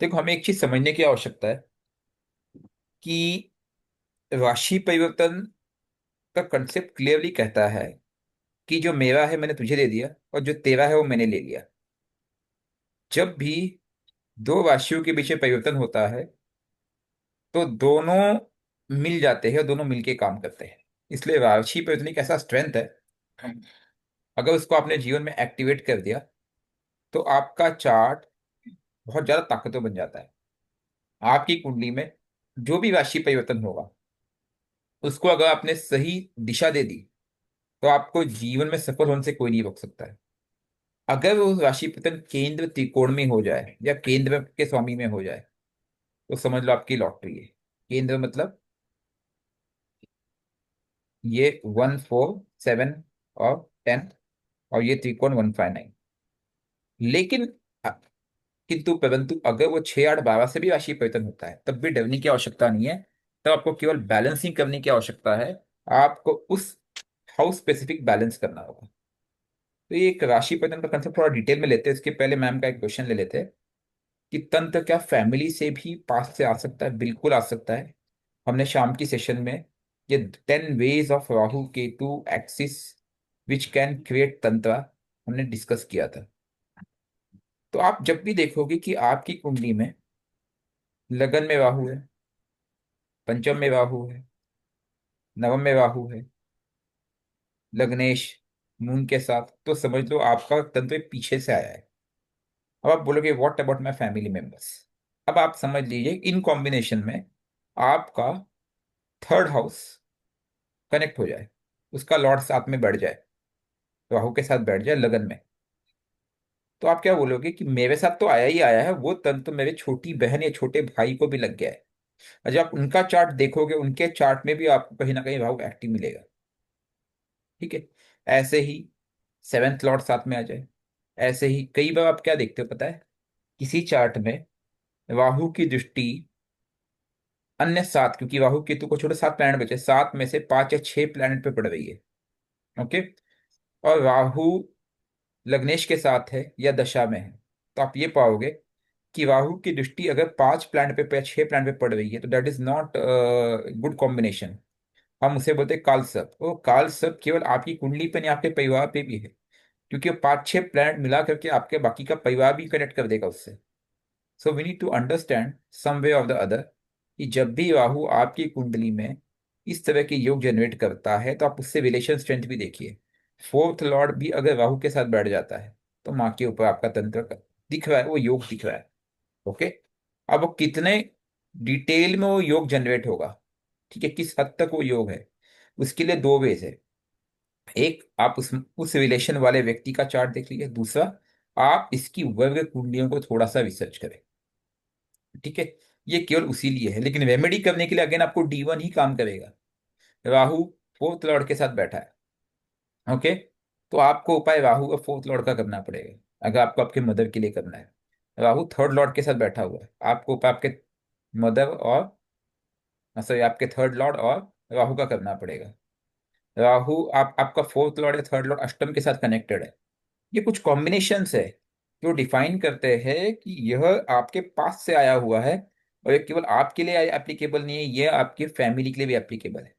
देखो, हमें एक चीज समझने की आवश्यकता है कि राशि परिवर्तन का कंसेप्ट क्लियरली कहता है कि जो मेरा है मैंने तुझे दे दिया और जो तेरा है वो मैंने ले लिया। जब भी दो राशियों के बीच में परिवर्तन होता है तो दोनों मिल जाते हैं और दोनों मिलके काम करते हैं। इसलिए राशि परिवर्तन एक ऐसा स्ट्रेंथ है, अगर उसको आपने जीवन में एक्टिवेट कर दिया तो आपका चार्ट बहुत ज्यादा ताकतवर बन जाता है। आपकी कुंडली में जो भी राशि परिवर्तन होगा उसको अगर आपने सही दिशा दे दी तो आपको जीवन में सफल होने से कोई नहीं रोक सकता है। अगर वो राशि पतन केंद्र त्रिकोण में हो जाए या केंद्र के स्वामी में हो जाए तो समझ लो आपकी लॉटरी है। केंद्र मतलब ये 1 4 7 और 10, और ये त्रिकोण 1 5 9। लेकिन अ, किंतु परंतु अगर वो 6 8 12 से भी राशि परिवर्तन होता है तब भी डरने की आवश्यकता नहीं है। तब आपको केवल बैलेंसिंग करने की आवश्यकता है। आपको उस हाउस स्पेसिफिक बैलेंस करना होगा। तो ये एक राशि परिवर्तन का कंसेप्ट थोड़ा डिटेल में लेते हैं। इसके पहले मैम का एक क्वेश्चन ले लेते हैं कि तंत्र क्या फैमिली से भी पास से आ सकता है? बिल्कुल आ सकता है। हमने शाम की सेशन में ये 10 ways of Rahu Ketu axis which can create तंत्र हमने डिस्कस किया था। तो आप जब भी देखोगे कि आपकी कुंडली में लगन में राहु है, पंचम में राहु है, नवम में राहु है, लग्नेश मून के साथ, तो समझ लो आपका तंत्र पीछे से आया है। अब आप बोलोगे what about my family members? अब आप समझ लीजिए इन कॉम्बिनेशन में आपका थर्ड हाउस कनेक्ट हो जाए, उसका लॉर्ड साथ में बैठ जाए, राहु के साथ बैठ जाए लगन में, तो आप क्या बोलोगे कि मेरे साथ तो आया ही आया है, वो तंत्र मेरे छोटी बहन या छोटे भाई को भी लग गया है। और जब आप उनका चार्ट देखोगे उनके चार्ट में भी आपको कहीं ना कहीं राहु एक्टिव मिलेगा। ठीक है। ऐसे ही सेवेंथ लॉर्ड साथ में आ जाए। ऐसे ही कई बार आप क्या देखते हो पता है, किसी चार्ट में राहु की दृष्टि अन्य सात, क्योंकि राहु केतु को छोड़े 7 प्लैनेट बचे, 7 में से 5 या 6 प्लैनेट पे पड़ रही है। ओके। और राहु लग्नेश के साथ है या दशा में है, तो आप ये पाओगे कि राहु की दृष्टि अगर 5 प्लैनेट पे या 6 प्लैनेट पे पड़ रही है तो that is not good combination. हम उसे बोलते हैं काल सर्प। वो काल सर्प केवल आपकी कुंडली पे नहीं, आपके परिवार पे भी है, क्योंकि वो 5 6 प्लैनेट मिला करके आपके बाकी का परिवार भी कनेक्ट कर देगा उससे। So we need to understand some way of the other कि जब भी राहु आपकी कुंडली में इस तरह के योग जनरेट करता है तो आप उससे रिलेशन स्ट्रेंथ भी देखिए। फोर्थ लॉर्ड भी अगर राहु के साथ बैठ जाता है तो माँ के ऊपर आपका तंत्र दिख रहा है, वो योग दिख रहा है। ओके। अब वो कितने डिटेल में वो योग जनरेट होगा, ठीक है, किस हद तक वो योग है, उसके लिए 2 वेज है। एक, आप उस रिलेशन वाले व्यक्ति का चार्ट देख लीजिए। दूसरा, आप इसकी वर्ग कुंडलियों को थोड़ा सा रिसर्च करें। ठीक है। ये केवल उसी लिए है, लेकिन रेमेडी करने के लिए अगेन आपको D1 ही काम करेगा। राहु फोर्थ लॉर्ड के साथ बैठा है। ओके। तो आपको उपाय राहु और फोर्थ लॉर्ड का करना पड़ेगा। अगर आपको आपके मदर के लिए करना है, राहु थर्ड लॉर्ड के साथ बैठा हुआ है, आपको उपाय आपके मदर और सॉरी आपके थर्ड लॉर्ड और राहु का करना पड़ेगा। राहु आपका फोर्थ लॉर्ड या थर्ड लॉर्ड अष्टम के साथ कनेक्टेड है। ये कुछ कॉम्बिनेशंस है जो डिफाइन करते हैं कि यह आपके पास से आया हुआ है, और ये केवल आपके लिए एप्लीकेबल नहीं है, ये आपके फैमिली के लिए भी एप्लीकेबल है।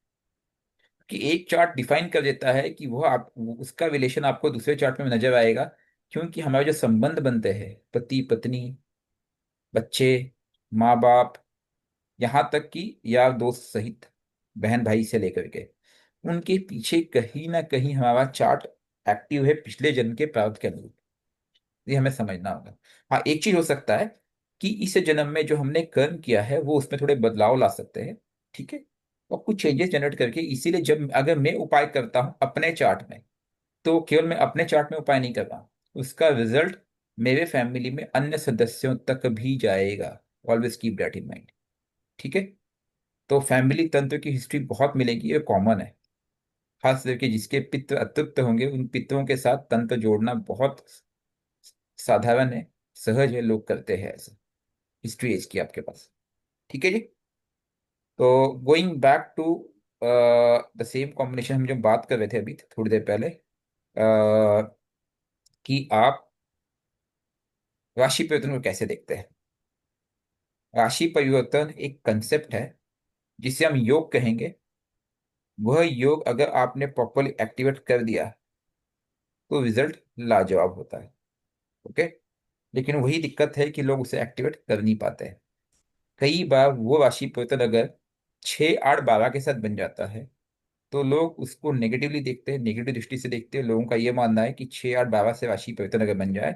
कि एक चार्ट डिफाइन कर देता है कि वह आप उसका रिलेशन आपको दूसरे चार्ट में नजर आएगा, क्योंकि हमारे जो संबंध बनते हैं पति पत्नी, बच्चे, माँ बाप, यहाँ तक कि यार दोस्त सहित, बहन भाई से लेकर के, उनके पीछे कहीं ना कहीं हमारा चार्ट एक्टिव है पिछले जन्म के प्रारब्ध के अनुरूप। ये हमें समझना होगा। हाँ, एक चीज हो सकता है कि इस जन्म में जो हमने कर्म किया है वो उसमें थोड़े बदलाव ला सकते हैं। ठीक है। और कुछ चेंजेस जनरेट करके, इसीलिए जब अगर मैं उपाय करता हूँ अपने चार्ट में, तो केवल मैं अपने चार्ट में उपाय नहीं कर रहा हूँ, उसका रिजल्ट मेरे फैमिली में अन्य सदस्यों तक भी जाएगा। Always keep that in mind. ठीक है। तो फैमिली तंत्र की हिस्ट्री बहुत मिलेगी, ये कॉमन है। खास करके जिसके पितृ अतृप्त होंगे उन पितरों के साथ तंत्र जोड़ना बहुत साधारण है, सहज है, लोग करते हैं ऐसा। हिस्ट्री है इसकी आपके पास। ठीक है जी। तो going back to the same combination हम जो बात कर रहे थे अभी थोड़ी देर पहले, कि आप राशि परिवर्तन को कैसे देखते हैं। राशि परिवर्तन एक कंसेप्ट है जिसे हम योग कहेंगे। वह योग अगर आपने प्रॉपरली एक्टिवेट कर दिया तो रिजल्ट लाजवाब होता है। ओके। लेकिन वही दिक्कत है कि लोग उसे एक्टिवेट कर नहीं पाते हैं। कई बार वो राशि परिवर्तन अगर 6 8 12 के साथ बन जाता है तो लोग उसको नेगेटिवली देखते हैं, नेगेटिव दृष्टि से देखते हैं। लोगों का ये मानना है कि 6 8 12 से राशि परिवर्तन अगर बन जाए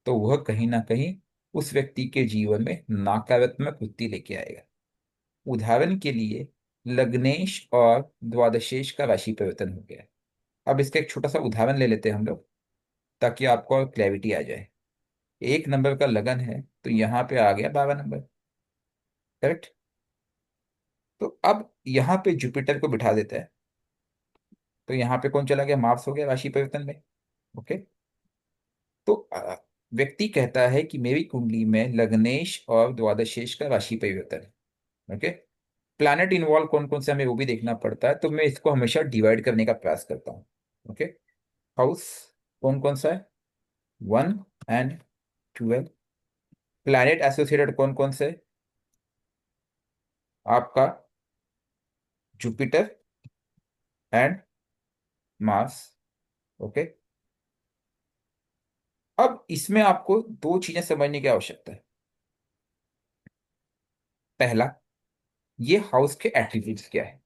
तो वह कहीं ना कहीं उस व्यक्ति के जीवन में नकारात्मक वृत्ति लेके आएगा। उदाहरण के लिए लग्नेश और द्वादशेश का राशि परिवर्तन हो गया। अब इसका एक छोटा सा उदाहरण ले लेते हैं हम लोग, ताकि आपको और क्लैरिटी आ जाए। 1 नंबर का लगन है तो यहाँ पे आ गया 12 नंबर। करेक्ट। तो अब यहाँ पे जुपिटर को बिठा देता है तो यहाँ पे कौन चला गया? मार्स हो गया राशि परिवर्तन में। ओके। तो व्यक्ति कहता है कि मेरी कुंडली में लग्नेश और द्वादशेश का राशि परिवर्तन है। ओके। प्लैनेट इन्वॉल्व कौन कौन से हमें वो भी देखना पड़ता है, तो मैं इसको हमेशा डिवाइड करने का प्रयास करता हूँ। ओके। हाउस कौन कौन सा है? 1 and 12। प्लैनेट एसोसिएटेड कौन कौन से? आपका जुपिटर एंड मार्स। ओके। अब इसमें आपको दो चीजें समझने की आवश्यकता है। पहला, ये हाउस के एट्रीब्यूट्स क्या है।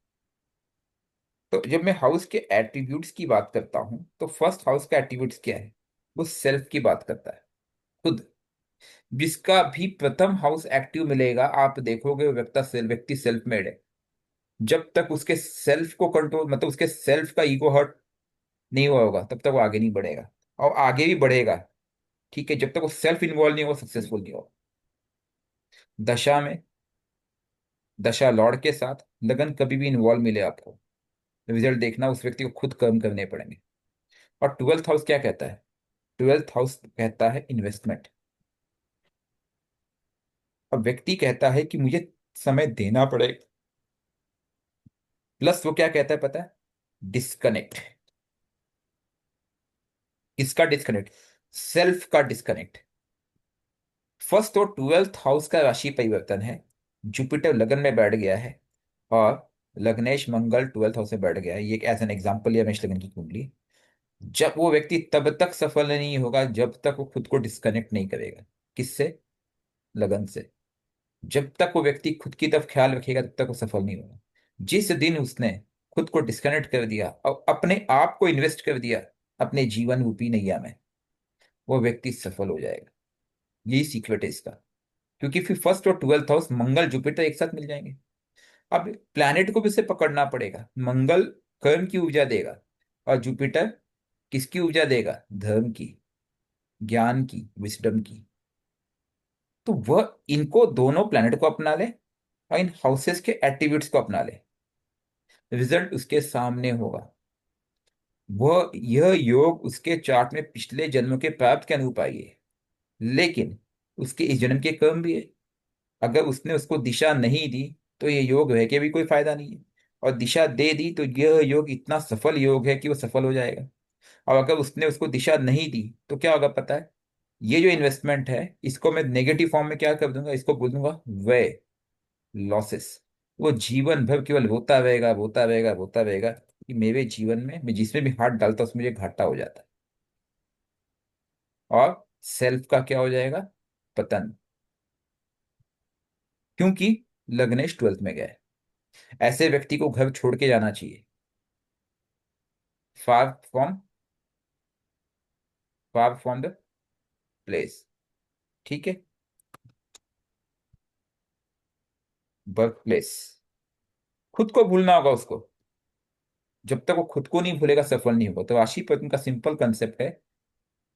तो जब मैं हाउस के एट्रीब्यूट्स की बात करता हूं तो फर्स्ट हाउस का एट्रीब्यूट्स क्या है? वो सेल्फ की बात करता है, खुद। जिसका भी प्रथम हाउस एक्टिव मिलेगा आप देखोगे वो व्यक्ति सेल्फ मेड है। जब तक उसके सेल्फ को कंट्रोल, मतलब उसके सेल्फ का ईगो हर्ट नहीं हुआ होगा तब तक वो आगे नहीं बढ़ेगा। और आगे भी बढ़ेगा, ठीक है, जब तक वो सेल्फ इन्वॉल्व नहीं हो, सक्सेसफुल नहीं हो। दशा में, दशा लॉर्ड के साथ लगन कभी भी इन्वॉल्व मिले आपको, रिजल्ट देखना उस व्यक्ति को खुद कर्म करने पड़ेंगे। और ट्वेल्थ हाउस क्या कहता है? ट्वेल्थ हाउस कहता है इन्वेस्टमेंट। अब व्यक्ति कहता है कि मुझे समय देना पड़ेगा। प्लस वो क्या कहता है पता है? डिस्कनेक्ट। किसका डिस्कनेक्ट? सेल्फ का डिस्कनेक्ट। फर्स्ट तो ट्वेल्थ हाउस का राशि परिवर्तन है। जुपिटर लगन में बैठ गया है और लग्नेश मंगल ट्वेल्थ हाउस में बैठ गया है। ये एक एज एन एग्जाम्पल है मेष लगन की कुंडली। जब वो व्यक्ति तब तक सफल नहीं होगा जब तक वो खुद को डिस्कनेक्ट नहीं करेगा। किससे? लगन से। जब तक वो व्यक्ति खुद की तरफ ख्याल रखेगा तब तक वो सफल नहीं होगा। जिस दिन उसने खुद को डिस्कनेक्ट कर दिया और अपने आप को इन्वेस्ट कर दिया अपने जीवन रूपी नैया में, वो व्यक्ति सफल हो जाएगा। यही सीक्रेट है इसका। क्योंकि फिर फर्स्ट और ट्वेल्थ हाउस मंगल जुपिटर एक साथ मिल जाएंगे। अब प्लैनेट को भी इसे पकड़ना पड़ेगा। मंगल कर्म की ऊर्जा देगा और जुपिटर किसकी ऊर्जा देगा? धर्म की, ज्ञान की, विस्डम की। तो वह इनको दोनों प्लैनेट को अपना ले और इन हाउसेस के एट्रीब्यूट्स को अपना ले, रिजल्ट उसके सामने होगा। वह यह योग उसके चार्ट में पिछले जन्मों के प्राप्त के अनुरूप आई है, लेकिन उसके इस जन्म के कर्म भी है। अगर उसने उसको दिशा नहीं दी तो ये योग रह के भी कोई फायदा नहीं है। और दिशा दे दी तो यह योग इतना सफल योग है कि वो सफल हो जाएगा। और अगर उसने उसको दिशा नहीं दी तो क्या होगा पता है? ये जो इन्वेस्टमेंट है इसको मैं नेगेटिव फॉर्म में क्या कर दूंगा? इसको बोल दूंगा व्यय, लॉसेस। वो जीवन भर केवल रोता रहेगा, रोता रहेगा, रोता रहेगा कि मेरे जीवन में मैं जिसमें भी हाथ डालता हूँ उसमें मुझे घाटा हो जाता है। और सेल्फ का क्या हो जाएगा? पतन। क्योंकि लग्नेश ट्वेल्थ में गया है। ऐसे व्यक्ति को घर छोड़ के जाना चाहिए। Far from, far from the place. ठीक है। Work place. खुद को भूलना होगा उसको। जब तक वो खुद को नहीं भूलेगा सफल नहीं होगा। तो राशि पत्न का सिंपल कंसेप्ट है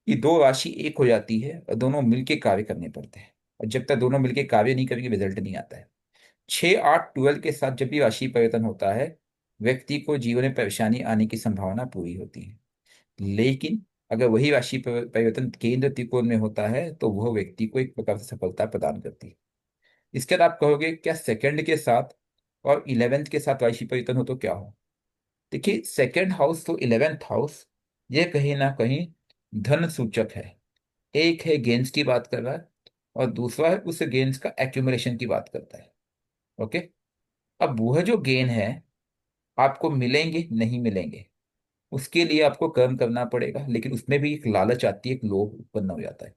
कि दो राशि एक हो जाती है और दोनों मिलके कार्य करने पड़ते हैं। और जब तक दोनों मिलके कार्य नहीं करेंगे रिजल्ट नहीं आता है। 6 8 12 के साथ जब भी राशि परिवर्तन होता है व्यक्ति को जीवन में परेशानी आने की संभावना पूरी होती है। लेकिन अगर वही राशि परिवर्तन केंद्र त्रिकोण में होता है तो वह व्यक्ति को एक प्रकार से सफलता प्रदान करती है। इसके बाद आप कहोगे क्या सेकंड के साथ और इलेवेंथ के साथ राशि परिवर्तन हो तो क्या हो? देखिए, सेकंड हाउस तो इलेवेंथ हाउस, ये कहीं ना कहीं धन सूचक है। एक है गेंस की बात कर रहा है और दूसरा है उस गेन्स का एक्यूमुलेशन की बात करता है। ओके। अब वह जो गेन है आपको मिलेंगे नहीं मिलेंगे, उसके लिए आपको कर्म करना पड़ेगा, लेकिन उसमें भी एक लालच आती है, एक लोभ उत्पन्न हो जाता है।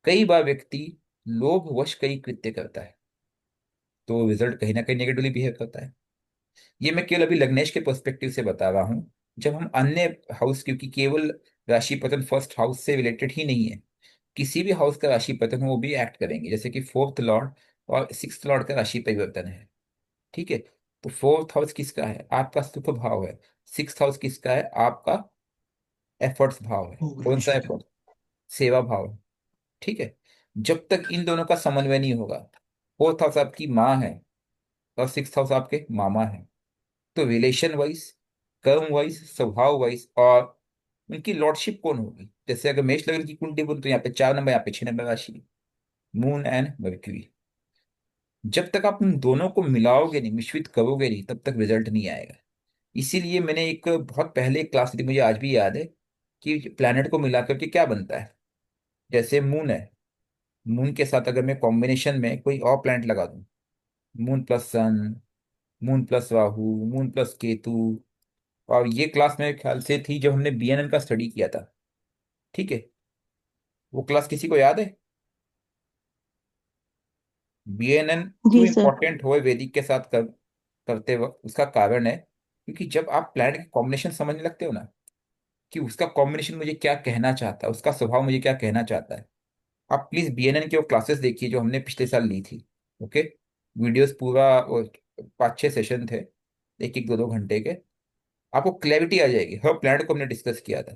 कई बार व्यक्ति लोभवश कई कृत्य करता है, तो रिजल्ट कहीं ना कहीं नेगेटिवली बिहेव करता है। ये मैं केवल अभी लग्नेश के पर्सपेक्टिव से बता रहा हूँ। जब हम अन्य हाउस, क्योंकि केवल राशि पतन फर्स्ट हाउस से रिलेटेड ही नहीं है, किसी भी हाउस का राशि पतन हो वो भी एक्ट करेंगे, जैसे कि फोर्थ लॉर्ड और सिक्स्थ लॉर्ड का राशि परिवर्तन है। ठीक है। तो फोर्थ हाउस किसका है? आपका सुख भाव है। सिक्स्थ हाउस किसका है? आपका एफर्ट्स भाव है। कौन सा एफर्ट? सेवा भाव है। ठीक है। जब तक इन दोनों का समन्वय नहीं होगा, फोर्थ हाउस आपकी माँ है और सिक्स्थ हाउस आपके मामा है, तो रिलेशन वाइज, कर्म वाइज, स्वभाव वाइज और उनकी लॉर्डशिप कौन होगी? जैसे अगर मेष लग्न की कुंडली बोल तो यहाँ पे 4 नंबर, यहाँ पे 6 नंबर राशि, मून एंड मर्क्यूरी। जब तक आप उन दोनों को मिलाओगे नहीं, मिश्रित करोगे नहीं, तब तक रिजल्ट नहीं आएगा। इसीलिए मैंने एक बहुत पहले एक क्लास ली थी, मुझे आज भी याद है, कि प्लैनेट को मिला करके क्या बनता है। जैसे मून है, मून के साथ अगर मैं कॉम्बिनेशन में कोई और प्लैनेट लगा दूं, moon plus sun, moon plus Rahu, moon plus Ketu. और ये क्लास मेरे ख्याल से थी जब हमने बीएनएन का स्टडी किया था। ठीक है। वो क्लास किसी को याद है? बीएनएन क्यों जी सर। इंपॉर्टेंट हो वैदिक के साथ करते वक्त, उसका कारण है क्योंकि जब आप प्लैनेट के कॉम्बिनेशन समझने लगते हो ना, कि उसका कॉम्बिनेशन मुझे क्या कहना चाहता है, उसका स्वभाव मुझे क्या कहना चाहता है, आप प्लीज बीएनएन की वो क्लासेस देखिए जो हमने पिछले साल ली थी। ओके। वीडियोस पूरा 5-6 सेशन थे, एक एक 2-2 घंटे के। आपको क्लैरिटी आ जाएगी, हर प्लैनेट को हमने डिस्कस किया था।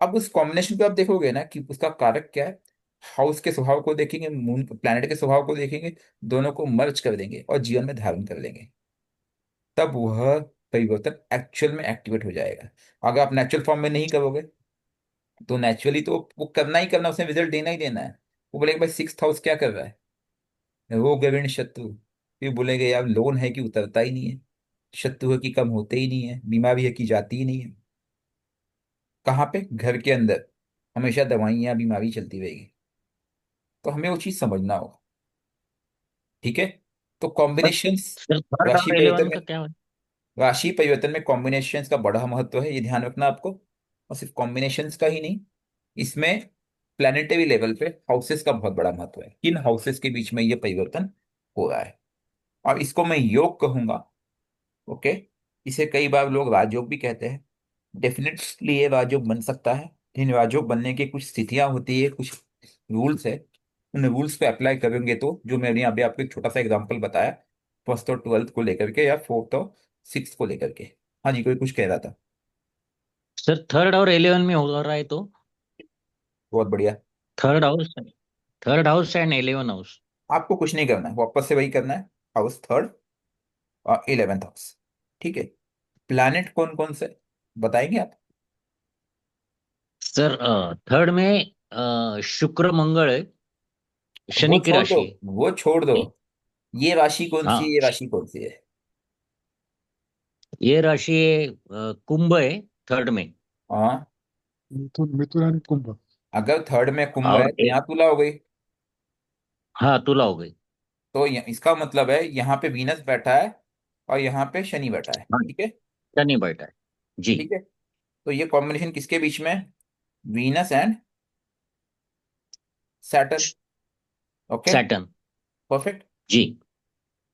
अब उस कॉम्बिनेशन को आप देखोगे ना कि उसका कारक क्या है, हाउस के स्वभाव को देखेंगे, मून प्लैनेट के स्वभाव को देखेंगे, दोनों को मर्ज कर देंगे और जीवन में धारण कर लेंगे। तब वह परिवर्तन एक्चुअल में एक्टिवेट हो जाएगा। अगर आप नेचुरल फॉर्म में नहीं करोगे तो नेचुरली तो वो करना ही करना, उसने रिजल्ट देना ही देना है। वो बोलेगा भाई सिक्स हाउस क्या कर रहा है, रोग ऋण शत्रु। फिर बोलेंगे यार लोन है कि उतरता ही नहीं है, शत्रु है कि कम होते ही नहीं है, बीमारी है कि जाती ही नहीं है। कहाँ पे? घर के अंदर हमेशा दवाइयाँ बीमारी चलती रहेगी। तो हमें वो चीज समझना होगा। ठीक है। तो बट कॉम्बिनेशंस, सर थर्ड राशि और परिवर्तन 11 में, का क्या है? राशि परिवर्तन में कॉम्बिनेशंस का बड़ा महत्व है, ये ध्यान रखना आपको। और सिर्फ कॉम्बिनेशंस का ही नहीं, इसमें प्लानिटरी लेवल पे हाउसेस का बहुत बड़ा महत्व है, किन हाउसेस के बीच में ये परिवर्तन हो रहा है। और इसको मैं योग कहूंगा। ओके। इसे कई बार लोग राजयोग भी कहते हैं। डेफिनेटली ये राजयोग बन सकता है। इन राजयोग बनने की कुछ स्थितियां होती है, कुछ रूल्स है। उन रूल्स पे अप्लाई करेंगे तो, जो मैंने अभी आपको एक छोटा सा एग्जांपल बताया, फर्स्ट और ट्वेल्थ को लेकर के या फोर्थ और सिक्स को लेकर के। हाँ जी, कोई कुछ कह रहा था। सर थर्ड और 11 में हो रहा है तो बहुत बढ़िया। Third house, third house and 11 house. आपको कुछ नहीं करना है, वापस से वही करना है। हाउस थर्ड और 11th हाउस। ठीक है। प्लैनेट कौन कौन से बताएंगे आप? सर थर्ड में शुक्र मंगल है, वो शनि की छोड़ दो, राशि है। वो छोड़ दो। ये राशि कौन सी है, हाँ, ये राशि कौन सी है? ये राशि कुंभ है थर्ड में। हाँ। मिथुन मिथुन एंड कुंभ। अगर थर्ड में कुंभ है और तो यहाँ तुला हो गई। हाँ, तुला हो गई। तो इसका मतलब है यहाँ पे वीनस बैठा है और यहाँ पे शनि बैठा है। हाँ, ठीक है। शनि बैठा है। जी। ठीक है। तो ये कॉम्बिनेशन किसके बीच में है? Venus and Saturn. Okay. Saturn. Perfect. जी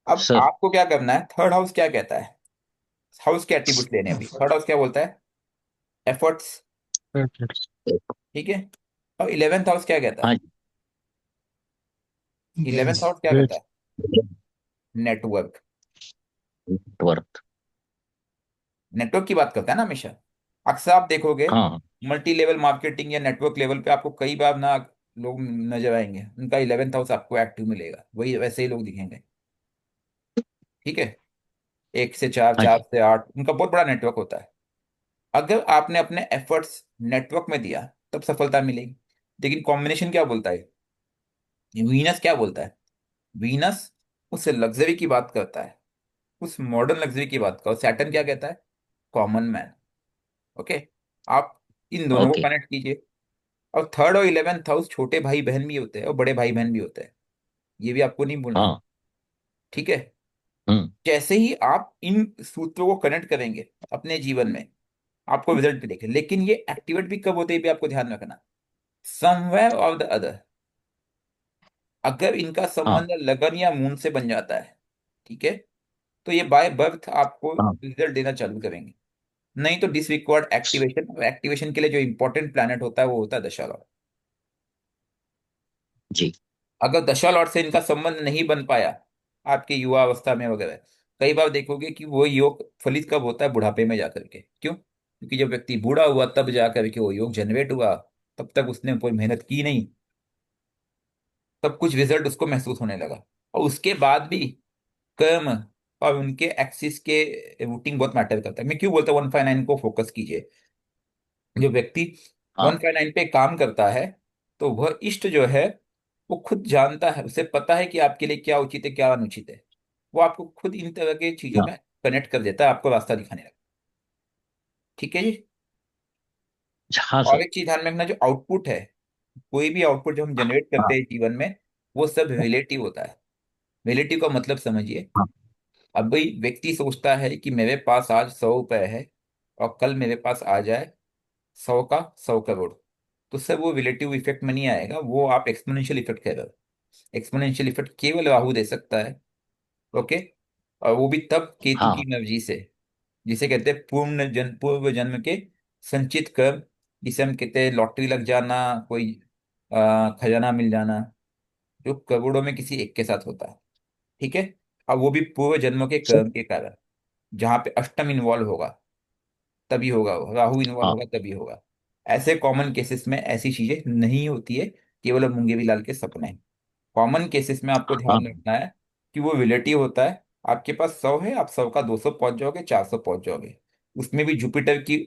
अब सर। आपको क्या करना है, थर्ड हाउस क्या कहता है? हाउस के एट्रीब्यूट लेने हैं अभी। थर्ड हाउस क्या बोलता है? एफर्ट्स। ठीक है। और 11th हाउस क्या कहता हाँ है? जी। 11th हाउस क्या कहता डेट। है? नेटवर्क। नेटवर्क। नेटवर्क की बात करता है ना हमेशा। अक्सर आप देखोगे हाँ। मल्टी लेवल मार्केटिंग या नेटवर्क लेवल पे आपको कई बार ना लोग नजर आएंगे, उनका 11th हाउस आपको एक्टिव मिलेगा, वही वैसे ही लोग दिखेंगे। ठीक है। 1 से 4, हाँ चार जी। से आठ उनका बहुत बड़ा नेटवर्क होता है। अगर आपने अपने एफर्ट्स नेटवर्क में दिया तब सफलता मिलेगी। लेकिन कॉम्बिनेशन क्या बोलता है? वीनस क्या बोलता है? वीनस उस लग्जरी की बात करता है, उस मॉडर्न लग्जरी की बात करो। सैटर्न क्या कहता है? Common man. ओके। आप इन दोनों को ओके। कनेक्ट कीजिए। और थर्ड और 11th हाउस छोटे भाई बहन भी होते हैं और बड़े भाई बहन भी होते हैं, ये भी आपको नहीं भूलना है। हाँ। ठीक है। हम्म। जैसे ही आप इन सूत्रों को कनेक्ट करेंगे अपने जीवन में, आपको रिजल्ट मिलेगा। लेकिन ये एक्टिवेट भी कब होते हैं, ये भी आपको ध्यान रखना। समवेयर और द अदर, अगर इनका हाँ। संबंध लगन या मून से बन जाता है, ठीक है, तो ये बाय बर्थ आपको हाँ रिजल्ट देना चालू करेंगे। नहीं तो डिस रिक्वायर्ड एक्टिवेशन, और एक्टिवेशन के लिए जो इंपॉर्टेंट प्लैनेट होता है वो होता है दशा लॉर्ड। जी। अगर दशा लॉर्ड से इनका संबंध नहीं बन पाया आपके युवा अवस्था में वगैरह, कई बार देखोगे कि वो योग फलित कब होता है, बुढ़ापे में जाकर के। क्यों? क्योंकि जब व्यक्ति बूढ़ा हुआ तब जाकर के वो योग जनरेट हुआ, तब तक उसने कोई मेहनत की नहीं, तब कुछ रिजल्ट उसको महसूस होने लगा। और उसके बाद भी कर्म और उनके एक्सिस के रूटिंग बहुत मैटर करता है। मैं क्यों बोलता हूँ 159 को फोकस कीजिए। जो व्यक्ति हाँ 159 पे काम करता है, तो वह इष्ट जो है वो खुद जानता है, उसे पता है कि आपके लिए क्या उचित है क्या अनुचित है। वो आपको खुद इन तरह के चीजों हाँ। में कनेक्ट कर देता है, आपको रास्ता दिखाने लगता है। ठीक है जी। हाँ और सर। एक चीज ध्यान में रखना, जो आउटपुट है, कोई भी आउटपुट जो हम जनरेट करते हाँ। हैं जीवन में, वो सब रिलेटिव होता है। रिलेटिव का मतलब समझिए। हाँ। अब भाई व्यक्ति सोचता है कि मेरे पास आज 100 रुपए है और कल मेरे पास आ जाए 100 का 100 करोड़, तो सर वो रिलेटिव इफेक्ट में नहीं आएगा, वो आप एक्सपोनेंशियल इफेक्ट कह रहे हो। एक्सपोनेंशियल इफेक्ट केवल राहु दे सकता है। ओके। और वो भी तब केतु की हाँ एनर्जी से, जिसे कहते हैं पूर्व जन्म के संचित कर्म, जिसे हम कहते हैं लॉटरी लग जाना, कोई खजाना मिल जाना, जो करोड़ों में किसी एक के साथ होता है। ठीक है। अब वो भी पूर्व जन्मों के सर। कर्म के कारण, जहां पे अष्टम इन्वॉल्व होगा तभी होगा, वो राहु इन्वॉल्व हाँ। होगा तभी होगा। ऐसे कॉमन केसेस में ऐसी चीजें नहीं होती है, केवल मुंगे लाल के सपने। कॉमन केसेस में आपको हाँ। ध्यान रखना है कि वो रिलेटिव होता है। आपके पास 100 है, आप 100 का 200 पहुंच जाओगे, 400 पहुंच जाओगे। उसमें भी जुपिटर की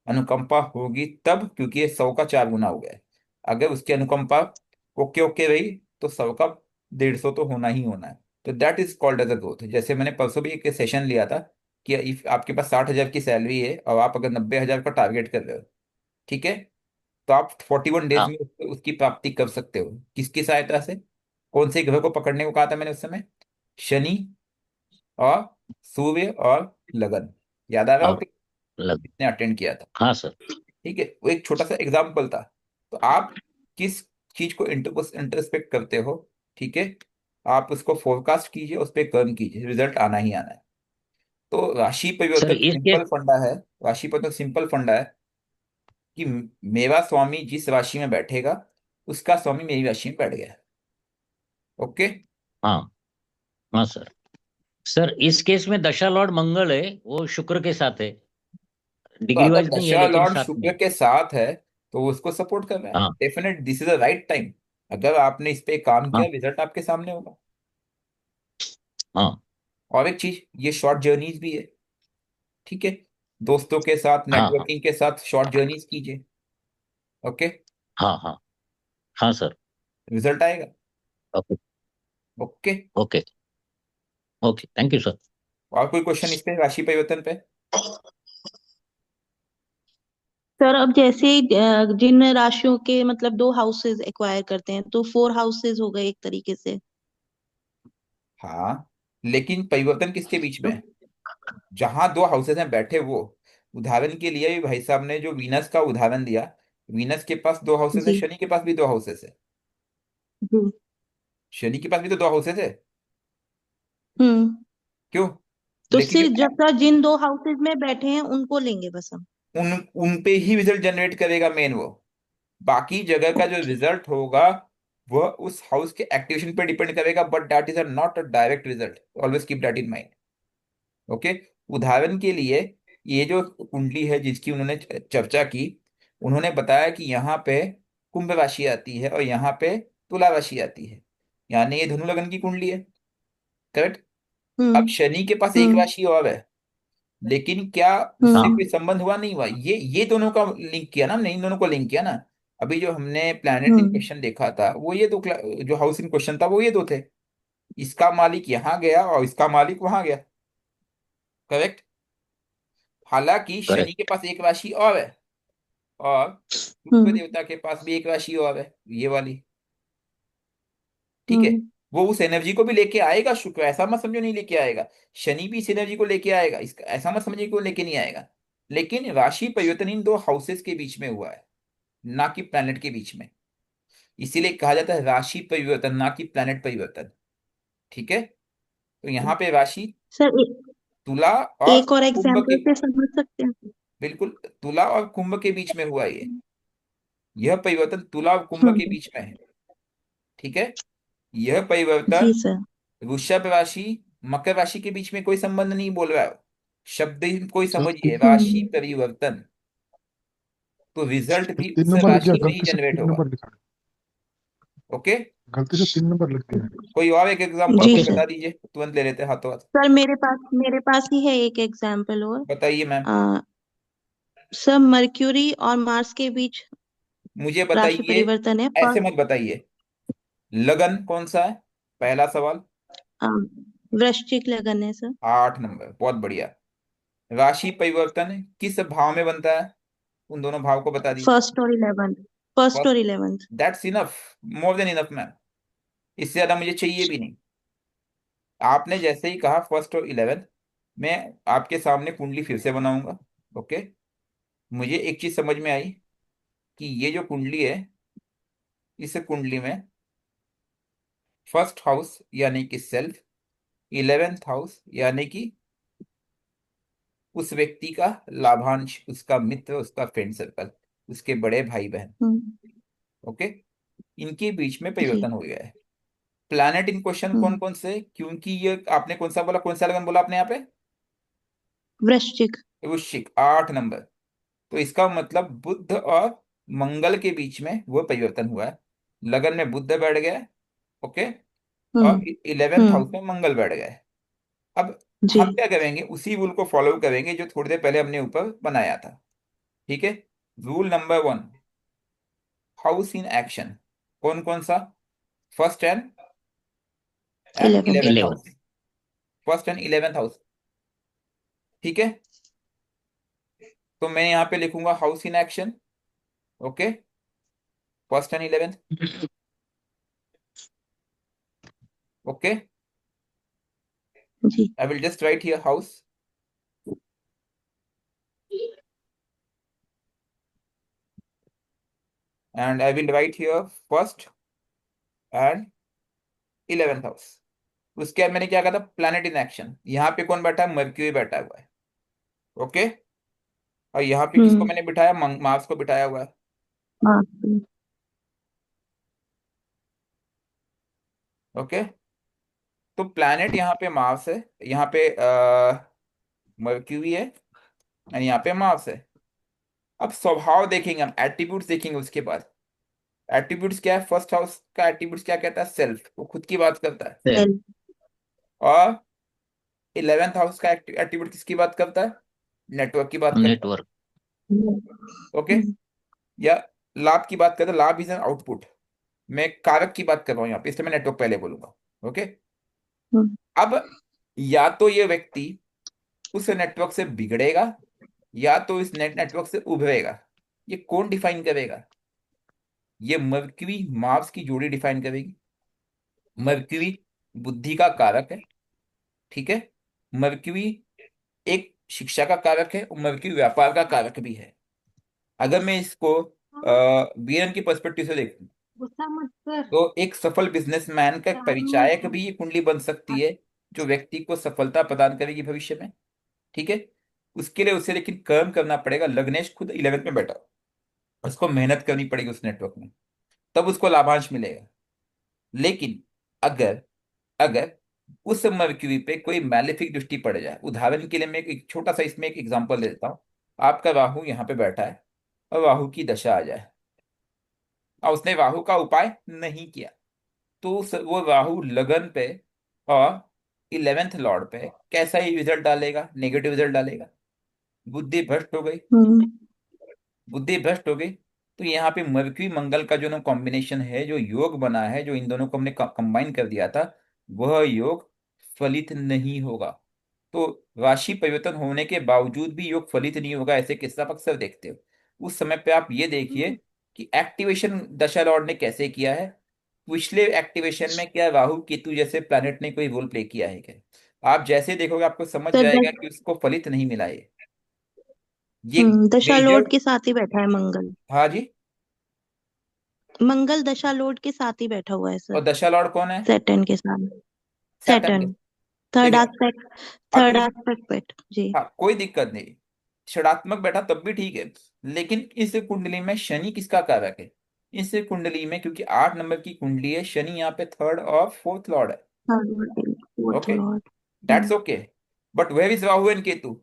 अनुकंपा होगी तब, क्योंकि ये 100 का 4 गुना हो गया है। अगर उसकी अनुकंपा ओके ओके रही तो 100 का 150 तो होना ही होना है। तो that is called as a growth. जैसे मैंने परसों भी एक सेशन लिया था कि इफ आपके पास 60,000 की सैलरी है और आप अगर 90,000 का टारगेट कर रहे हो, ठीक है, तो आप 41 डेज हाँ। में उसकी प्राप्ति कर सकते हो। किसकी सहायता से? कौन से ग्रह को पकड़ने को कहा था मैंने उस समय? शनि और सूर्य और लगन। याद आ रहा हो और कि लग। कितने अटेंड किया था? हाँ सर। ठीक है, वो एक छोटा सा एग्जाम्पल था। तो आप किस चीज को इंटरस्पेक्ट करते हो, ठीक है, आप उसको फोरकास्ट कीजिए, उस पर कर्म कीजिए, रिजल्ट आना ही आना है। तो राशि सर परिवर्तन इस केस। सिंपल फंडा है। राशि परिवर्तन सिंपल फंडा है कि मेरा स्वामी जिस राशि में बैठेगा, उसका स्वामी मेरी राशि में बैठ गया। ओके। हाँ। हाँ सर। सर इस केस में दशा लॉर्ड मंगल है, वो शुक्र के साथ है। तो डिग्री अगर वाइज नहीं है दशा लेकिन लॉर्ड साथ में शुक्र है। के साथ है तो वो उसको सपोर्ट कर रहा है, हाँ। Definite this is the right time. अगर आपने इस पे काम किया, हाँ। रिजल्ट आपके सामने होगा। हाँ। और एक चीज, ये शॉर्ट जर्नीज भी है। ठीक है। दोस्तों के साथ हाँ। हाँ। नेटवर्किंग के साथ शॉर्ट जर्नीज कीजिए। ओके। हाँ। हाँ। हाँ सर। रिजल्ट आएगा। Okay. Okay. Okay. Okay thank you sir. और कोई क्वेश्चन इस पे, राशि परिवर्तन पे? सर अब जैसे जिन राशियों के मतलब 2 हाउसेस एक्वायर करते हैं तो 4 हाउसेस हो गए एक तरीके से। हाँ, लेकिन परिवर्तन किसके बीच में तो है? जहां दो हाउसेस हैं बैठे वो। उदाहरण के लिए भी भाई साहब ने जो वीनस का उदाहरण दिया, वीनस के पास 2 हाउसेस है, जी। शनि के पास भी 2 हाउसेस है। जी। शनि के पास भी तो 2 हाउसेस है। हम्म। क्यों? तो लेकिन जो सिर्फ जब तक जिन 2 हाउसेस में बैठे हैं उनको लेंगे बस हम। उन उन पे ही रिजल्ट जनरेट करेगा मेन वो। बाकी जगह का जो रिजल्ट होगा वह उस हाउस के एक्टिवेशन पे डिपेंड करेगा, but that is not a direct result. Always keep that in mind. Okay. उदाहरण के लिए, ये जो कुंडली है जिसकी उन्होंने चर्चा की, उन्होंने बताया कि यहाँ पे कुंभ राशि आती है और यहाँ पे तुला राशि आती है, यानी ये धनु लगन की कुंडली है। करेक्ट। अब हम्म। शनि के पास एक हम्म। राशि और है, लेकिन क्या उससे हाँ। हम्म। कोई संबंध हुआ? नहीं हुआ। ये दोनों का लिंक किया ना हमने, इन दोनों को लिंक किया ना। अभी जो हमने प्लैनेट इन हम्म। क्वेश्चन देखा था वो ये दो जो हाउस इन क्वेश्चन था वो ये दो थे। इसका मालिक यहाँ गया और इसका मालिक वहां गया। करेक्ट। हालांकि शनि करेक्ट। के पास एक राशि और है और शुक्र देवता के पास भी एक राशि और है, ये वाली, ठीक है। हम्म वो उस एनर्जी को भी लेके आएगा, शुक्र, ऐसा मत समझो नहीं लेके आएगा। शनि भी इस एनर्जी को लेके आएगा, इसका ऐसा मत समझिए कि वो लेके नहीं आएगा। लेकिन राशि परिवर्तन इन दो हाउसेस के बीच में हुआ है, ना कि प्लैनेट के बीच में। इसीलिए कहा जाता है राशि परिवर्तन, ना कि प्लैनेट परिवर्तन, ठीक है। तो यहाँ पे राशि सर तुला और एक और कुंभ के, एग्जांपल से समझ सकते हैं। बिल्कुल, तुला और कुंभ के बीच में हुआ ये, यह परिवर्तन तुला और कुंभ के हम्म बीच में है, ठीक है। यह परिवर्तन जी सर। वृषभ राशि मकर राशि के बीच में कोई संबंध नहीं बोल रहा है। शब्द ही कोई सर समझिए, राशि हम्म परिवर्तन, तो रिजल्ट सर भी तीन उस नंबर लिख गया, राशि में ही गलती से जनरेट तीन होगा। नंबर लिखा है। ओके। गलती से 3 नंबर लिख दिया है। कोई और एक एग्जांपल जी कोई सर। बता दीजिए, तुरंत ले लेते हैं हाथों हाथ। सर मेरे पास ही है एक एग्जांपल और। बताइए मैम। आ, सर मर्क्यूरी और मार्स के बीच मुझे राशि बताइए, परिवर्तन है ऐसे पर मत बताइए। लगन कौन सा है, पहला सवाल। आ, वृश्चिक लगन है सर। 8 नंबर, बहुत बढ़िया। राशि परिवर्तन किस भाव में बनता है, उन दोनों भाव को बता दीजिए। फर्स्ट और 11th। फर्स्ट और 11th। That's enough, more than enough ma'am, इससे ज्यादा मुझे चाहिए भी नहीं। आपने जैसे ही कहा फर्स्ट और 11th, मैं आपके सामने कुंडली फिर से बनाऊंगा। ओके। मुझे एक चीज समझ में आई कि ये जो कुंडली है, इस कुंडली में फर्स्ट हाउस यानी कि सेल्फ, 11th हाउस यानी कि उस व्यक्ति का लाभांश, उसका मित्र, उसका फ्रेंड सर्कल, उसके बड़े भाई बहन। हम्म ओके। इनके बीच में जी। परिवर्तन हो गया है। प्लैनेट इन क्वेश्चन कौन हम्म कौन से, क्योंकि ये आपने कौन सा बोला, कौन सा लगन बोला आपने यहाँ पे, वृश्चिक। वृश्चिक, 8 नंबर। तो इसका मतलब बुध और मंगल के बीच में वो परिवर्तन हुआ है। लगन में बुध बैठ गया है, ओके, हम्म और 11th हाउस हम्म में मंगल बैठ गया है। अब जी। हम क्या करेंगे, उसी रूल को फॉलो करेंगे जो थोड़ी देर पहले हमने ऊपर बनाया था, ठीक है। Rule number 1, house in action, कौन कौन सा, first and 11th। 11th 11। House, first and 11th house, ठीक है। तो मैं यहाँ पे लिखूंगा house in action, okay, first and 11th, okay. जी। I will just write here house, and I will write here first and 11th house. उसके बाद मैंने क्या कहा था, प्लैनेट इन एक्शन, यहाँ पे कौन बैठा है, मर्क्यूरी बैठा हुआ है, ओके। और यहाँ पे किसको हम्म मैंने बिठाया, मार्स को बिठाया हुआ है, हाँ। ओके। तो प्लैनेट यहाँ पे मार्स है, यहाँ पे मर्क्यूरी है, और यहाँ पे मार्स है। अब स्वभाव देखेंगे हम, एट्रीब्यूट्स देखेंगे उसके बाद। एट्रीब्यूट्स क्या है, फर्स्ट हाउस का एट्रीब्यूट्स क्या कहता है, सेल्फ, वो खुद की बात करता है। सेल। सेल। और 11th हाउस का एट्रीब्यूट किसकी बात करता है, नेटवर्क की बात करता नेटवर्क। है, ओके। या लाभ की बात करता है, लाभ इज एन आउटपुट। मैं कारक की बात कर रहा हूँ यहाँ पे, इसलिए मैं नेटवर्क पहले बोलूंगा, ओके। अब या तो ये व्यक्ति उस नेटवर्क से बिगड़ेगा, या तो इस नेटवर्क से उभरेगा। ये कौन डिफाइन करेगा, ये मर्क्यूरी मार्स की जोड़ी डिफाइन करेगी। मर्क्यूरी बुद्धि का कारक है, ठीक है। मर्क्यूरी एक शिक्षा का कारक है, और मर्क्यूरी व्यापार का कारक भी है। अगर मैं इसको बीएम की पर्सपेक्टिव से देखूं, गुस्सा मत कर। तो एक सफल बिजनेसमैन का परिचायक भी ये कुंडली बन सकती है, जो व्यक्ति को सफलता प्रदान करेगी भविष्य में, ठीक है। उसके लिए उसे लेकिन कर्म करना पड़ेगा। लग्नेश खुद 11th में बैठा, उसको मेहनत करनी पड़ेगी उस नेटवर्क में, तब उसको लाभांश मिलेगा। लेकिन अगर अगर उस मरकरी पे कोई मैलेफिक दृष्टि पड़ जाए, उदाहरण के लिए मैं एक छोटा सा इसमें एक एग्जांपल देता हूँ। आपका राहु यहाँ पे बैठा है, और राहु की दशा आ जाए, और उसने राहु का उपाय नहीं किया, तो वो राहु लगन पे और 11th लॉर्ड पे कैसा ही रिजल्ट डालेगा, नेगेटिव रिजल्ट डालेगा। बुद्धि भ्रष्ट हो गई, हम्म बुद्धि भ्रष्ट हो गई। तो यहाँ पे मरकरी मंगल का जो ना कॉम्बिनेशन है, जो योग बना है, जो इन दोनों को हमने कंबाइन कर दिया था, वह योग फलित नहीं होगा। तो राशि परिवर्तन होने के बावजूद भी योग फलित नहीं होगा, ऐसे किस्सा आप अक्सर देखते हो। उस समय पे आप ये देखिए कि एक्टिवेशन दशा लॉर्ड ने कैसे किया है, पिछले एक्टिवेशन में क्या राहु केतु जैसे प्लैनेट ने कोई रोल प्ले किया है क्या। आप जैसे देखोगे आपको समझ सर जाएगा कि उसको फलित नहीं मिला ये दशा मेजर। लॉर्ड के साथ ही बैठा है मंगल। हाँ जी। मंगल दशा लॉर्ड के साथ ही बैठा हुआ है सर। और दशा लॉर्ड कौन है? सैटर्न के साथ। सैटर्न के। सैटर्न थर्ड देखिए एस्पेक्ट। अब थर्ड क्योंकि, एस्पेक्ट बैठ जी। हाँ कोई दिक्कत नहीं, षडात्मक बैठा तब भी ठीक है, लेकिन इस कुंडली में शनि किसका कारक है? इस कुंडली में क्योंकि 8 नंबर की कुंडली है, शनि यहाँ पे थर्ड और फोर्थ लॉर्ड है। Third fourth okay, lord. That's okay, but where is Rahu and Ketu?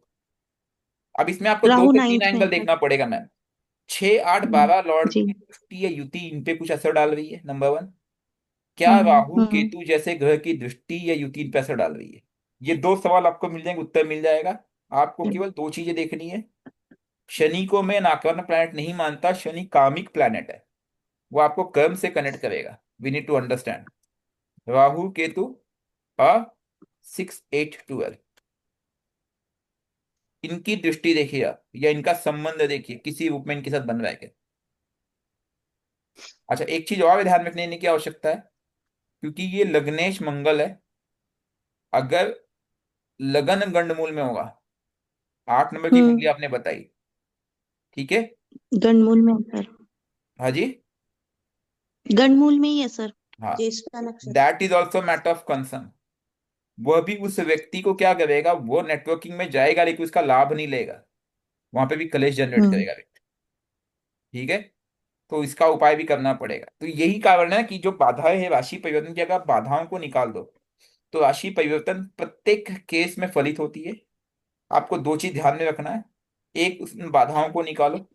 अब इसमें आपको दो राहु से तीन नाइन्थ में एंगल है सर। देखना पड़ेगा मैम। 6 8 12 लॉर्ड जी। की दृष्टि या युति इन पे कुछ असर डाल रही है, नंबर वन। क्या राहु हम्म। केतु जैसे ग्रह की दृष्टि या युति इन पे असर डाल रही है? ये दो सवाल आपको मिल जाएंगे, उत्तर मिल जाएगा। आपको केवल दो चीजें देखनी है। शनि को मैं नाकर्म प्लैनेट नहीं मानता, शनि कामिक प्लैनेट है, वो आपको कर्म से कनेक्ट करेगा। We need to understand. Rahu Ketu और 6 8 12, इनकी दृष्टि देखिए आप, या इनका संबंध देखिए किसी रूप में इनके साथ बन रहा है क्या। अच्छा, एक चीज और ध्यान रखने की आवश्यकता है, क्योंकि ये लग्नेश मंगल है, अगर लगन गंडमूल में होगा, 8 नंबर की कुंडली हम्म। आपने बताई, ठीक है। गंडमूल में है सर। हाँ जी। गंडमूल में ही है सर। हाँ, ज्येष्ठा नक्षत्र। That is also matter of concern. वह भी उस व्यक्ति को क्या करेगा, वो नेटवर्किंग में जाएगा लेकिन उसका लाभ नहीं लेगा, वहां पे भी कलेश जनरेट हम्म। करेगा व्यक्ति, ठीक है। तो इसका उपाय भी करना पड़ेगा। तो यही कारण है कि जो बाधाएं हैं राशि परिवर्तन की, अगर आप बाधाओं को निकाल दो तो राशि परिवर्तन प्रत्येक केस में फलित होती है। आपको दो चीज ध्यान में रखना है, एक उस बाधाओं को निकालो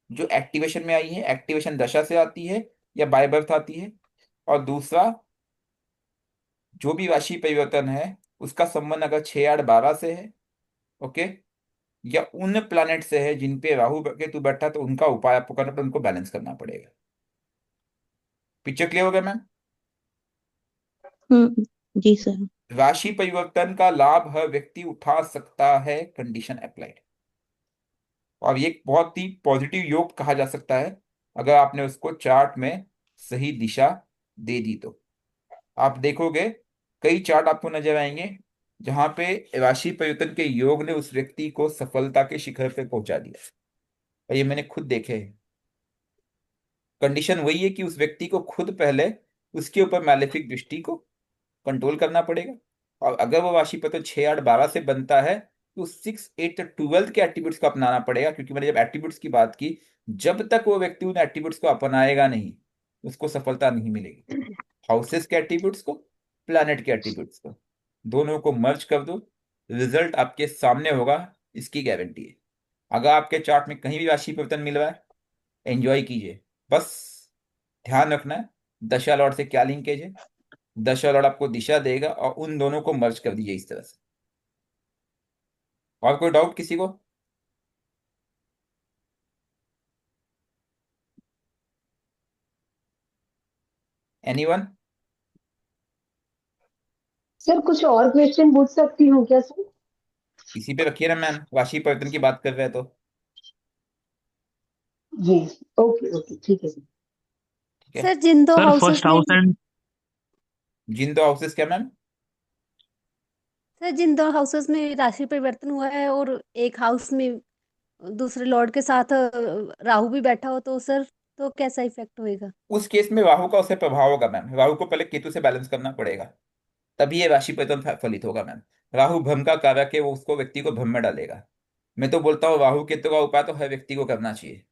जो एक्टिवेशन में आई है, एक्टिवेशन दशा से आती है या बाय बर्थ आती है, और दूसरा जो भी राशि परिवर्तन है उसका संबंध अगर 6 8 12 से है, ओके, या उन प्लैनेट से है जिन पे राहु केतु बैठा, तो उनका उपाय आपको करना पड़ेगा, उनको बैलेंस करना पड़ेगा। पिक्चर क्लियर हो गया मैम? हम्म। जी सर। राशि परिवर्तन का लाभ हर व्यक्ति उठा सकता है, कंडीशन अप्लाइड। और ये एक बहुत ही पॉजिटिव योग कहा जा सकता है अगर आपने उसको चार्ट में सही दिशा दे दी तो। आप देखोगे कई चार्ट आपको नजर आएंगे जहां पे राशि परिवर्तन के योग ने उस व्यक्ति को सफलता के शिखर पे पहुंचा दिया, और ये मैंने खुद देखे हैं। कंडीशन वही है कि उस व्यक्ति को खुद पहले उसके ऊपर मैलेफिक दृष्टि को कंट्रोल करना पड़ेगा, और अगर वो राशि पत्र 6 8 12 से बनता है तो 6 8 12 के एट्रीब्यूट्स को अपनाना पड़ेगा, क्योंकि मैंने जब एट्रीब्यूट्स की बात की, जब तक वो व्यक्ति उन एट्रीब्यूट्स को अपनाएगा नहीं उसको सफलता नहीं मिलेगी। हाउसेस के एट्रीब्यूट्स को, प्लैनेट के एट्रीब्यूट्स को, दोनों को मर्ज कर दो, रिजल्ट आपके सामने होगा, इसकी गारंटी है। अगर आपके चार्ट में कहीं भी राशि परिवर्तन मिल रहा है, एंजॉय कीजिए, बस ध्यान रखना है दशा लॉर्ड से क्या लिंकेज है। दशा लॉर्ड आपको दिशा देगा और उन दोनों को मर्ज कर दीजिए इस तरह से। और कोई डाउट किसी को? एनीवन? सर कुछ और क्वेश्चन पूछ सकती हूँ क्या सर? इसी पे रखिए ना मैम, राशि परिवर्तन की बात कर रहे हैं तो। जी। ओके ओके ठीक है सर। ठीक है। सर जिन दो सर हाउसेस फर्स्ट में हाउस एंड जिन दो हाउसेस क्या मैम? सर जिन दो हाउसेस में राशि परिवर्तन हुआ है और एक हाउस में दूसरे लॉर्ड के साथ राहु भी बैठा हो तो सर तो कैसा इफेक्ट होएगा? उस केस में राहु का उससे प्रभाव होगा मैम, राहु को पहले केतु से बैलेंस करना पड़ेगा, तभी ये राशि परिवर्तन फलित होगा मैम। राहु भ्रम का कारक है, वो उसको व्यक्ति को भ्रम में डालेगा। मैं तो बोलता हूँ राहु केतु का उपाय तो हर व्यक्ति को करना चाहिए,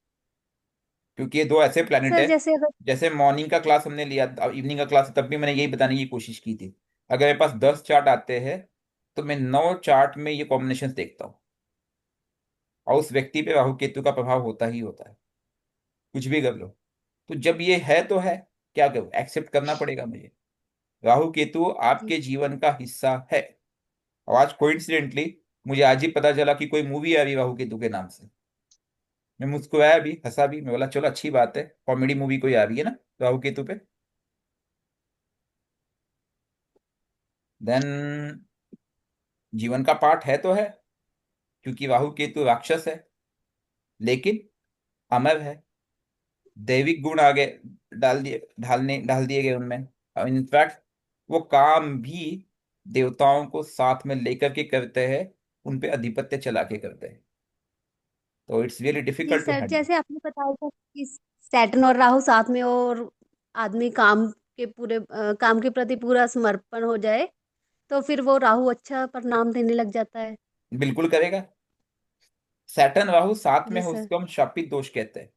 क्योंकि ये दो ऐसे प्लैनेट सर है। जैसे अगर जैसे मॉर्निंग का क्लास हमने लिया, अब इवनिंग का क्लास, तब भी मैंने यही बताने की कोशिश की थी। अगर मेरे पास 10 चार्ट आते हैं तो मैं 9 चार्ट में ये कॉम्बिनेशन देखता हूँ, और उस व्यक्ति पे राहु केतु का प्रभाव होता ही होता है, कुछ भी कर लो। तो जब ये है तो है, क्या करूँ, एक्सेप्ट करना पड़ेगा मुझे। राहु केतु जी आपके जीवन का हिस्सा है। और आज कोइंसिडेंटली मुझे आज ही पता चला कि कोई मूवी आ रही राहु केतु के नाम से। मैं मुस्कुराया भी, हंसा भी, मैं बोला चलो अच्छी बात है, कॉमेडी मूवी कोई आ रही है ना राहु केतु पे। देन जीवन का पार्ट है तो है, क्योंकि राहु केतु राक्षस है, लेकिन अमर है, दैविक गुण आगे डाल दिए गए उनमें। इनफैक्ट वो काम भी देवताओं को साथ में लेकर के करते हैं, उन पे अधिपत्य चला के करते हैं। तो इट्स रियली जी डिफिकल्ट टू सर, हैंडल। जैसे आपने बताया था कि सैटर्न और राहु साथ में और आदमी काम के प्रति पूरा समर्पण हो जाए तो फिर वो राहु अच्छा परिणाम देने लग जाता है। बिल्कुल करेगा। सैटर्न राहु साथ में जी हो सर। उसको हम शापित दोष कहते हैं।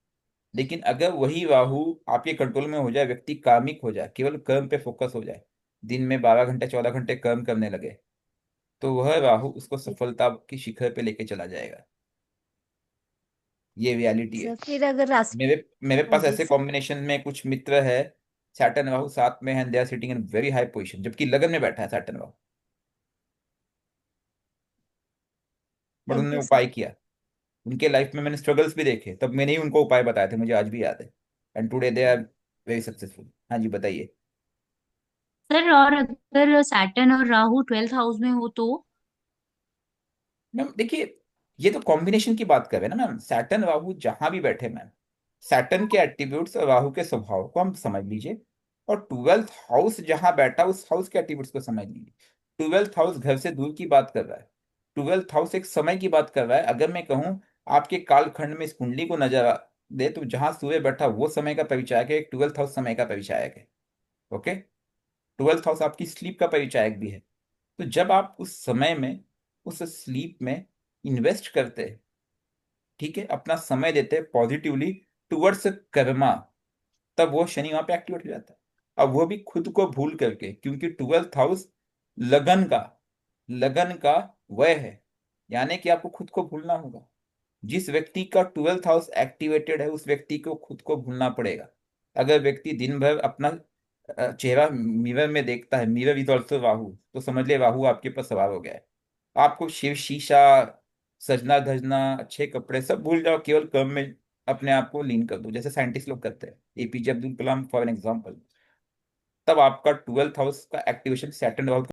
लेकिन अगर वही राहु आपके कंट्रोल में हो जाए, व्यक्ति कामिक हो जाए, केवल कर्म पे फोकस हो जाए, दिन में 12 घंटे 14 घंटे कर्म करने लगे, तो वह राहु उसको जी सफलता की शिखर पे लेके चला जाएगा। ये रियलिटी है। सर, फिर अगर राशि। मेरे मेरे हाँ पास जी ऐसे सर। कॉम्बिनेशन में कुछ मित्र है, सैटर्न राहु साथ में है, they are sitting in very high position, जबकि लगन में बैठा है सैटर्न राहु, बट थैंक उन्होंने यू सर। उपाय किया। उनके लाइफ में मैंने स्ट्रगल्स भी देखे, तब मैंने ही उनको उपाय बताए थे, मुझे आज भी याद है। And today they are very successful. हाँ जी, बताइए। सर और अगर सैटर्न और राहु 12th हाउस में हो तो? मैम देखिए, ये तो कॉम्बिनेशन की बात कर रहे हैं ना मैम। सैटर्न राहु जहां भी बैठे मैम, सैटर्न के एट्रीब्यूट्स और राहु के स्वभाव को हम समझ लीजिए, और 12th हाउस जहां बैठा उस हाउस के एट्रीब्यूट्स को समझ लीजिए। 12th हाउस घर से दूर की बात कर रहा है, 12th हाउस एक समय की बात कर रहा है। अगर मैं कहूँ आपके कालखंड में इस कुंडली को नजर दे, तो जहां सूर्य बैठा वो समय का परिचायक है, एक 12th हाउस समय का परिचायक है। ओके, 12th हाउस आपकी स्लीप का परिचायक भी है। तो जब आप उस समय में, उस स्लीप में इन्वेस्ट करते हैं, ठीक है, अपना समय देते हैं पॉजिटिवली टुवर्ड्स कर्मा, तब वो शनि वहां पे एक्टिवेट हो जाता है। अब वो भी खुद को भूल करके, क्योंकि 12th हाउस लगन का लगन का वह है, यानी कि आपको खुद को भूलना होगा। जिस व्यक्ति का 12th हाउस एक्टिवेटेड है, उस व्यक्ति को खुद को भूलना पड़ेगा। अगर व्यक्ति दिन भर अपना चेहरा मिरर में देखता है, मिरर इज ऑल्सो राहु, तो समझ ले राहु आपके ऊपर सवार हो गया है। आपको शिव शीशा, सजना धजना, अच्छे कपड़े सब भूल जाओ, केवल कर्म में अपने आप को लीन कर दो, जैसे साइंटिस्ट लोग करते हैं, APJ Abdul Kalam for an example. तब आपका 12th हाउस का एक्टिवेशन सैटर्न